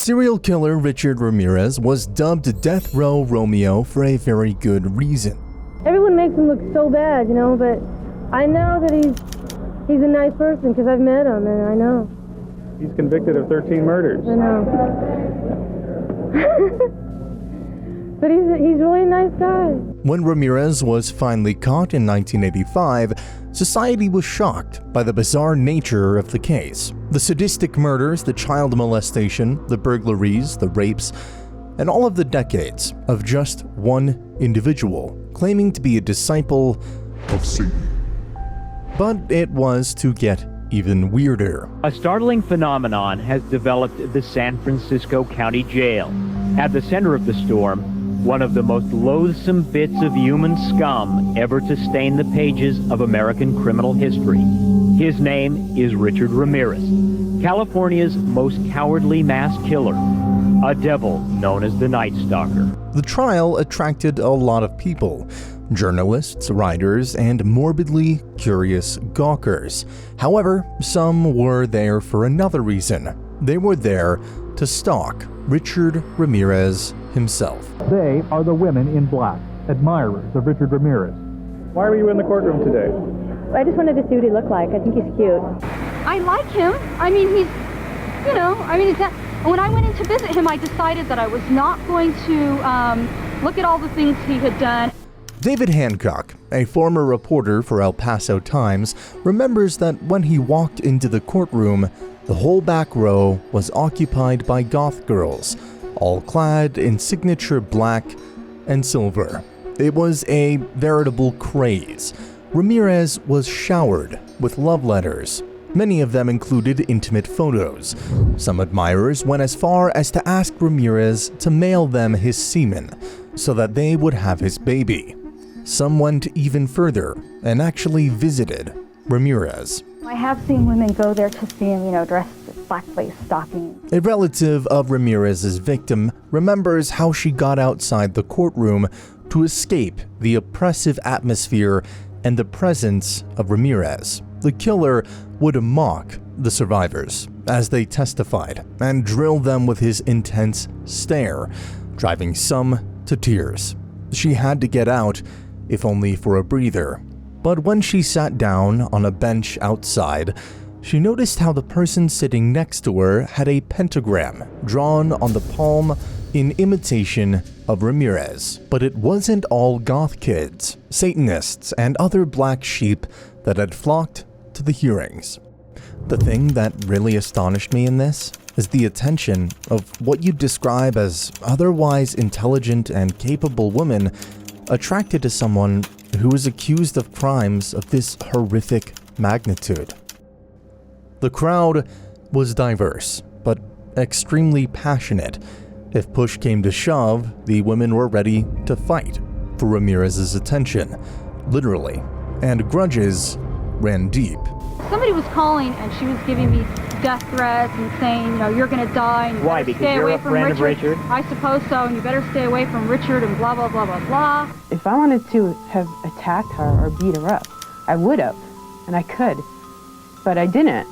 Serial killer Richard Ramirez was dubbed Death Row Romeo for a very good reason. Everyone makes him look so bad, but I know that he's a nice person because I've met him and I know. He's convicted of 13 murders. I know. But he's really a nice guy. When Ramirez was finally caught in 1985, society was shocked by the bizarre nature of the case. The sadistic murders, the child molestation, the burglaries, the rapes, and all of the decades of just one individual claiming to be a disciple of Satan. But it was to get even weirder. A startling phenomenon has developed at the San Francisco County Jail. At the center of the storm, one of the most loathsome bits of human scum ever to stain the pages of American criminal history. His name is Richard Ramirez, California's most cowardly mass killer, a devil known as the Night Stalker. The trial attracted a lot of people: journalists, writers, and morbidly curious gawkers. However, some were there for another reason. They were there to stalk Richard Ramirez himself. They are the women in black, admirers of Richard Ramirez. Why were you in the courtroom today? I just wanted to see what he looked like. I think he's cute. I like him. When I went in to visit him, I decided that I was not going to look at all the things he had done. David Hancock, a former reporter for El Paso Times, remembers that when he walked into the courtroom, the whole back row was occupied by goth girls, all clad in signature black and silver. It was a veritable craze. Ramirez was showered with love letters. Many of them included intimate photos. Some admirers went as far as to ask Ramirez to mail them his semen so that they would have his baby. Some went even further and actually visited Ramirez. I have seen women go there to see him, dressed in blackface stockings. A relative of Ramirez's victim remembers how she got outside the courtroom to escape the oppressive atmosphere and the presence of Ramirez. The killer would mock the survivors as they testified and drill them with his intense stare, driving some to tears. She had to get out, if only for a breather. But when she sat down on a bench outside, she noticed how the person sitting next to her had a pentagram drawn on the palm in imitation of Ramirez. But it wasn't all goth kids, Satanists, and other black sheep that had flocked to the hearings. The thing that really astonished me in this is the attention of what you'd describe as otherwise intelligent and capable women attracted to someone who was accused of crimes of this horrific magnitude. The crowd was diverse, but extremely passionate. If push came to shove, the women were ready to fight for Ramirez's attention, literally, and grudges ran deep. Somebody was calling and she was giving me death threats and saying, you're going to die and you Why? better Because stay you're away a from friend of Richard. Richard? I suppose so, and you better stay away from Richard and blah, blah, blah, blah, blah. If I wanted to have attacked her or beat her up, I would have, and I could, but I didn't,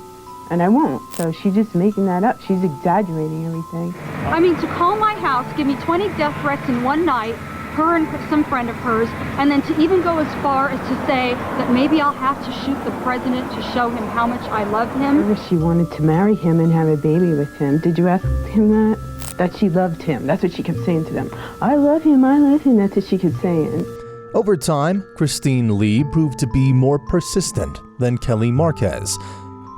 and I won't. So she's just making that up. She's exaggerating everything. To call my house, give me 20 death threats in one night, her and some friend of hers, and then to even go as far as to say that maybe I'll have to shoot the president to show him how much I love him. She wanted to marry him and have a baby with him. Did you ask him that? That she loved him. That's what she kept saying to them. I love him, I love him. That's what she kept saying. Over time, Christine Lee proved to be more persistent than Kelly Marquez.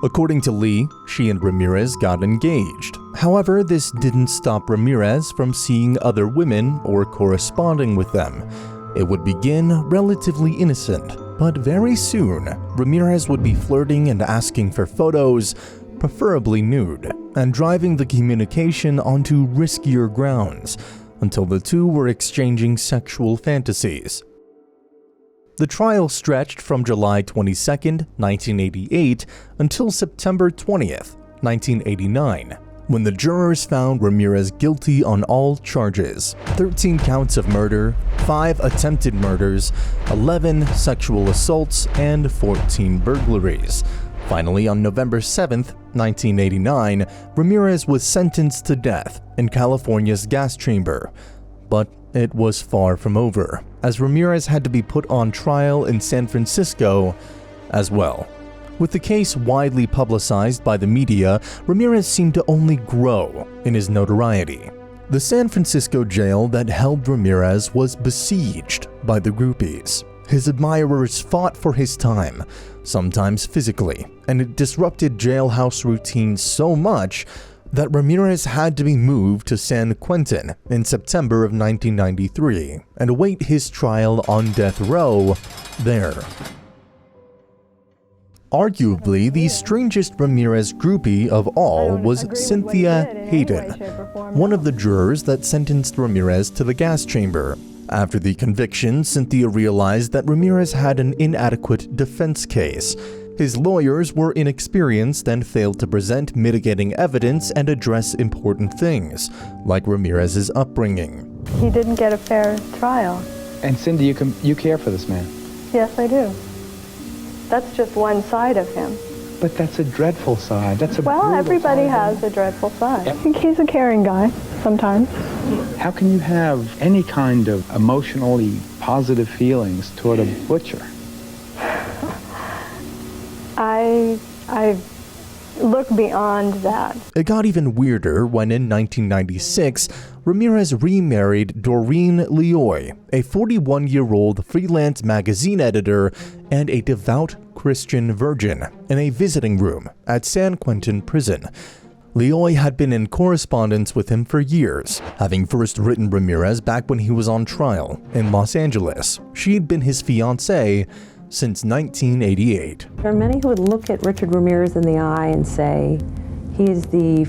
According to Lee, she and Ramirez got engaged. However, this didn't stop Ramirez from seeing other women or corresponding with them. It would begin relatively innocent, but very soon, Ramirez would be flirting and asking for photos, preferably nude, and driving the communication onto riskier grounds, until the two were exchanging sexual fantasies. The trial stretched from July 22, 1988 until September 20th, 1989, when the jurors found Ramirez guilty on all charges: 13 counts of murder, 5 attempted murders, 11 sexual assaults, and 14 burglaries. Finally, on November 7, 1989, Ramirez was sentenced to death in California's gas chamber. But it was far from over, as Ramirez had to be put on trial in San Francisco as well. With the case widely publicized by the media, Ramirez seemed to only grow in his notoriety. The San Francisco jail that held Ramirez was besieged by the groupies. His admirers fought for his time, sometimes physically, and it disrupted jailhouse routines so much that Ramirez had to be moved to San Quentin in September of 1993 and await his trial on death row there. Arguably, the strangest Ramirez groupie of all was Cynthia Haden, one of the jurors that sentenced Ramirez to the gas chamber. After the conviction, Cynthia realized that Ramirez had an inadequate defense case. His lawyers were inexperienced and failed to present mitigating evidence and address important things, like Ramirez's upbringing. He didn't get a fair trial. And Cindy, you care for this man? Yes, I do. That's just one side of him. But that's a dreadful side. That's a Well, everybody has a dreadful side. I think he's a caring guy sometimes. How can you have any kind of emotionally positive feelings toward a butcher? I look beyond that. It got even weirder when in 1996, Ramirez remarried Doreen Lioy, a 41-year-old freelance magazine editor and a devout Christian virgin, in a visiting room at San Quentin prison. Lioy had been in correspondence with him for years, having first written Ramirez back when he was on trial in Los Angeles. She'd been his fiancée since 1988. There are many who would look at Richard Ramirez in the eye and say, he is the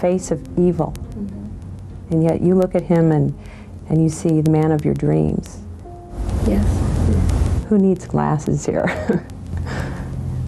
face of evil. Mm-hmm. And yet you look at him and you see the man of your dreams. Yes. Who needs glasses here?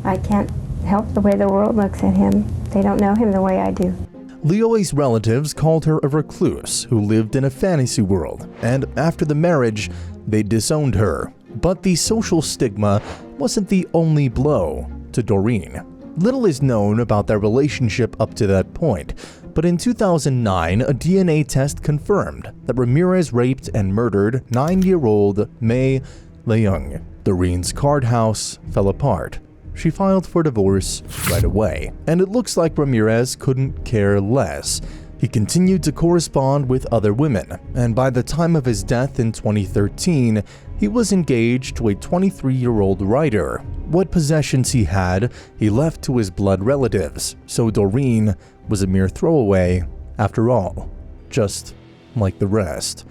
I can't help the way the world looks at him. They don't know him the way I do. Lioy's relatives called her a recluse who lived in a fantasy world, and after the marriage, they disowned her. But the social stigma wasn't the only blow to Doreen. Little is known about their relationship up to that point, but in 2009, a DNA test confirmed that Ramirez raped and murdered 9-year-old May Leung. Doreen's card house fell apart. She filed for divorce right away, and it looks like Ramirez couldn't care less. He continued to correspond with other women, and by the time of his death in 2013, he was engaged to a 23-year-old writer. What possessions he had, he left to his blood relatives, so Doreen was a mere throwaway after all, just like the rest.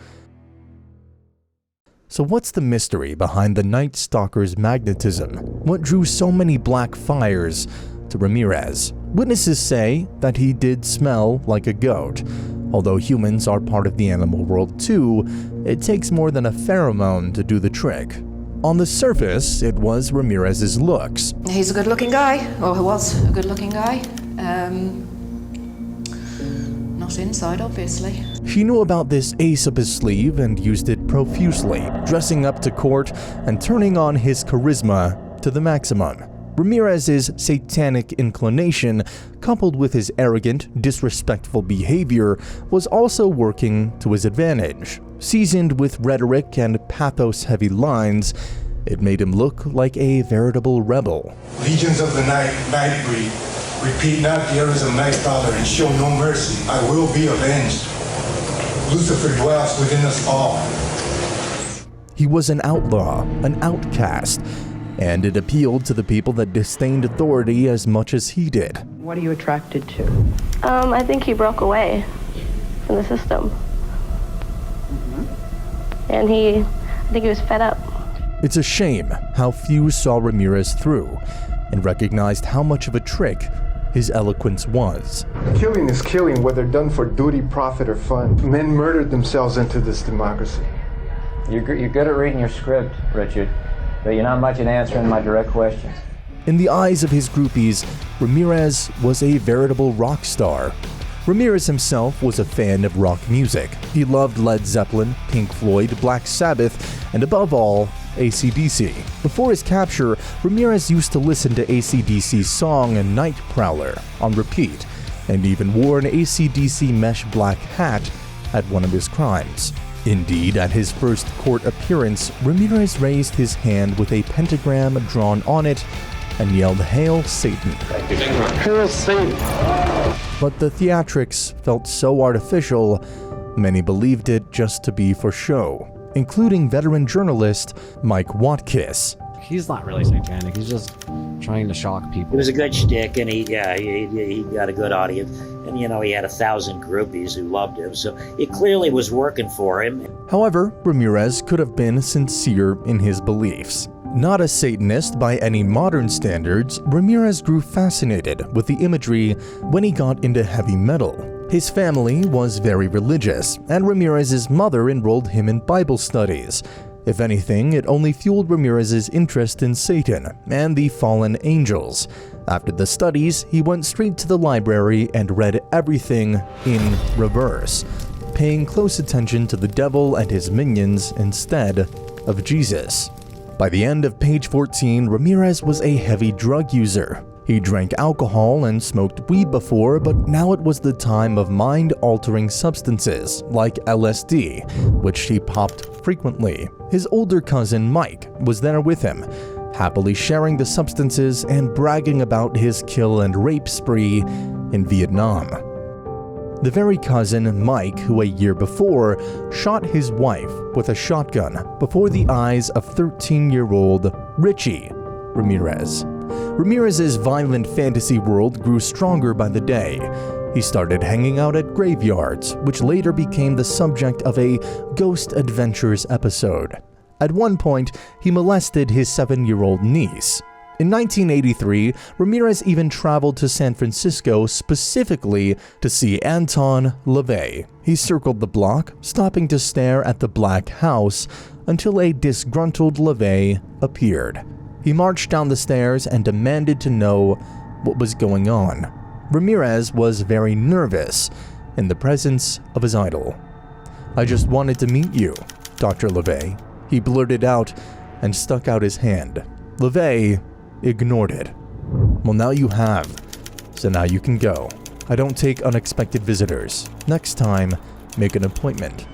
So what's the mystery behind the Night Stalker's magnetism? What drew so many black fires to Ramirez? Witnesses say that he did smell like a goat. Although humans are part of the animal world too, it takes more than a pheromone to do the trick. On the surface, it was Ramirez's looks. He's a good-looking guy, or he was a good-looking guy. Not inside, obviously. She knew about this ace up his sleeve and used it profusely, dressing up to court and turning on his charisma to the maximum. Ramirez's satanic inclination, coupled with his arrogant, disrespectful behavior, was also working to his advantage. Seasoned with rhetoric and pathos-heavy lines, it made him look like a veritable rebel. Legions of the night breed, repeat not the errors of Nightcrawler and show no mercy. I will be avenged. Lucifer dwells within us all. He was an outlaw, an outcast, and it appealed to the people that disdained authority as much as he did. What are you attracted to? I think he broke away from the system. And I think he was fed up. It's a shame how few saw Ramirez through and recognized how much of a trick his eloquence was. Killing is killing, whether done for duty, profit, or fun. Men murdered themselves into this democracy. You're good at reading your script, Richard, but you're not much at answering my direct questions. In the eyes of his groupies, Ramirez was a veritable rock star. Ramirez himself was a fan of rock music. He loved Led Zeppelin, Pink Floyd, Black Sabbath, and above all, AC/DC. Before his capture, Ramirez used to listen to AC/DC's song Night Prowler on repeat, and even wore an AC/DC mesh black hat at one of his crimes. Indeed, at his first court appearance, Ramirez raised his hand with a pentagram drawn on it and yelled, "Hail Satan." Hail Satan. But the theatrics felt so artificial, many believed it just to be for show, including veteran journalist Mike Watkiss. He's not really satanic, he's just trying to shock people. It was a good shtick, and he got a good audience. And, you know, he had 1,000 groupies who loved him, so it clearly was working for him. However, Ramirez could have been sincere in his beliefs. Not a Satanist by any modern standards, Ramirez grew fascinated with the imagery when he got into heavy metal. His family was very religious, and Ramirez's mother enrolled him in Bible studies. If anything, it only fueled Ramirez's interest in Satan and the fallen angels. After the studies, he went straight to the library and read everything in reverse, paying close attention to the devil and his minions instead of Jesus. By the end of page 14, Ramirez was a heavy drug user. He drank alcohol and smoked weed before, but now it was the time of mind-altering substances like LSD, which he popped frequently. His older cousin Mike was there with him, happily sharing the substances and bragging about his kill and rape spree in Vietnam. The very cousin, Mike, who a year before shot his wife with a shotgun before the eyes of 13-year-old Richie Ramirez. Ramirez's violent fantasy world grew stronger by the day. He started hanging out at graveyards, which later became the subject of a Ghost Adventures episode. At one point, he molested his 7-year-old niece. In 1983, Ramirez even traveled to San Francisco specifically to see Anton Lavey. He circled the block, stopping to stare at the black house until a disgruntled Lavey appeared. He marched down the stairs and demanded to know what was going on. Ramirez was very nervous in the presence of his idol. "I just wanted to meet you, Dr. Lavey," he blurted out and stuck out his hand. Lavey ignored it. "Well, now you have, so now you can go. I don't take unexpected visitors. Next time, make an appointment."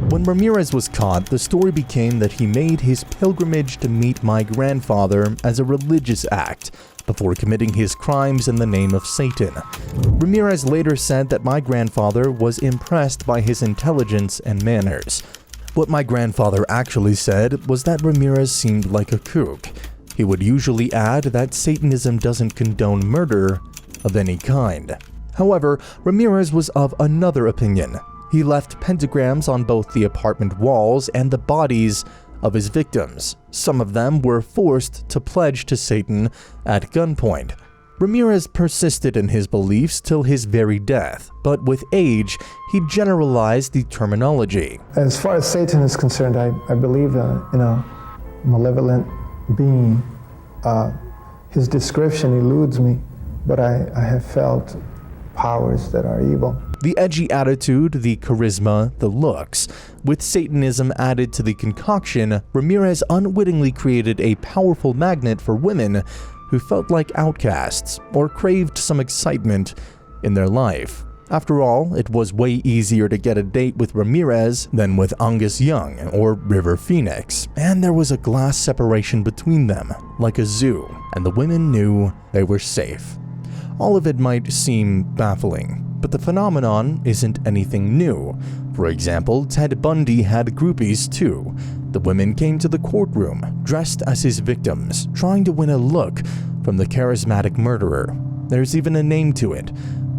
When Ramirez was caught, the story became that he made his pilgrimage to meet my grandfather as a religious act before committing his crimes in the name of Satan. Ramirez later said that my grandfather was impressed by his intelligence and manners. What my grandfather actually said was that Ramirez seemed like a kook. He would usually add that Satanism doesn't condone murder of any kind. However, Ramirez was of another opinion. He left pentagrams on both the apartment walls and the bodies of his victims. Some of them were forced to pledge to Satan at gunpoint. Ramirez persisted in his beliefs till his very death, but with age, he generalized the terminology. As far as Satan is concerned, I believe in a malevolent being. His description eludes me, but I have felt powers that are evil. The edgy attitude, the charisma, the looks. With Satanism added to the concoction, Ramirez unwittingly created a powerful magnet for women who felt like outcasts or craved some excitement in their life. After all, it was way easier to get a date with Ramirez than with Angus Young or River Phoenix, and there was a glass separation between them, like a zoo, and the women knew they were safe. All of it might seem baffling, but the phenomenon isn't anything new. For example, Ted Bundy had groupies too. The women came to the courtroom, dressed as his victims, trying to win a look from the charismatic murderer. There's even a name to it: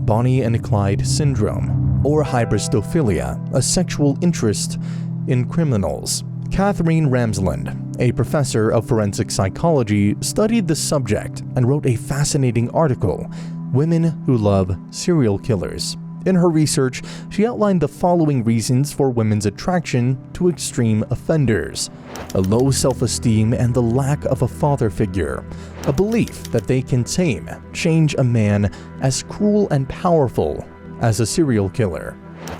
Bonnie and Clyde syndrome, or hybristophilia, a sexual interest in criminals. Catherine Ramsland, a professor of forensic psychology, studied the subject and wrote a fascinating article, Women Who Love Serial Killers. In her research, she outlined the following reasons for women's attraction to extreme offenders: a low self-esteem and the lack of a father figure, a belief that they can tame, change a man as cruel and powerful as a serial killer,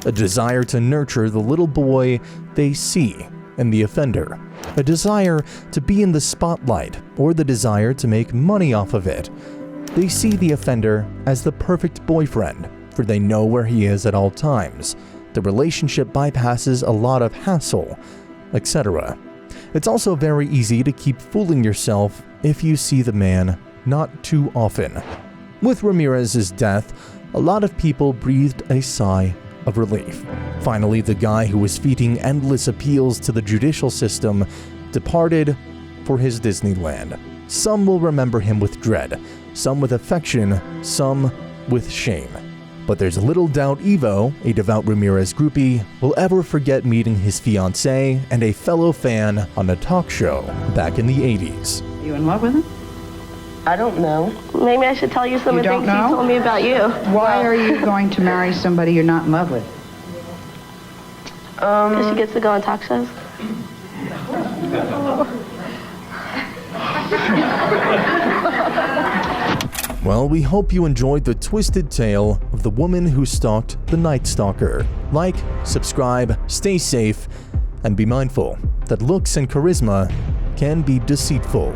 a desire to nurture the little boy they see in the offender, a desire to be in the spotlight, or the desire to make money off of it. They see the offender as the perfect boyfriend, for they know where he is at all times. The relationship bypasses a lot of hassle, etc. It's also very easy to keep fooling yourself if you see the man not too often. With Ramirez's death, a lot of people breathed a sigh of relief. Finally, the guy who was feeding endless appeals to the judicial system departed for his Disneyland. Some will remember him with dread, some with affection, some with shame. But there's little doubt Evo, a devout Ramirez groupie, will ever forget meeting his fiancée and a fellow fan on a talk show back in the 80s. You in love with him? I don't know. Maybe I should tell you some of the things he told me about you. Why are you going to marry somebody you're not in love with? Because she gets to go on talk shows. Well, we hope you enjoyed the twisted tale of the woman who stalked the Night Stalker. Like, subscribe, stay safe, and be mindful that looks and charisma can be deceitful.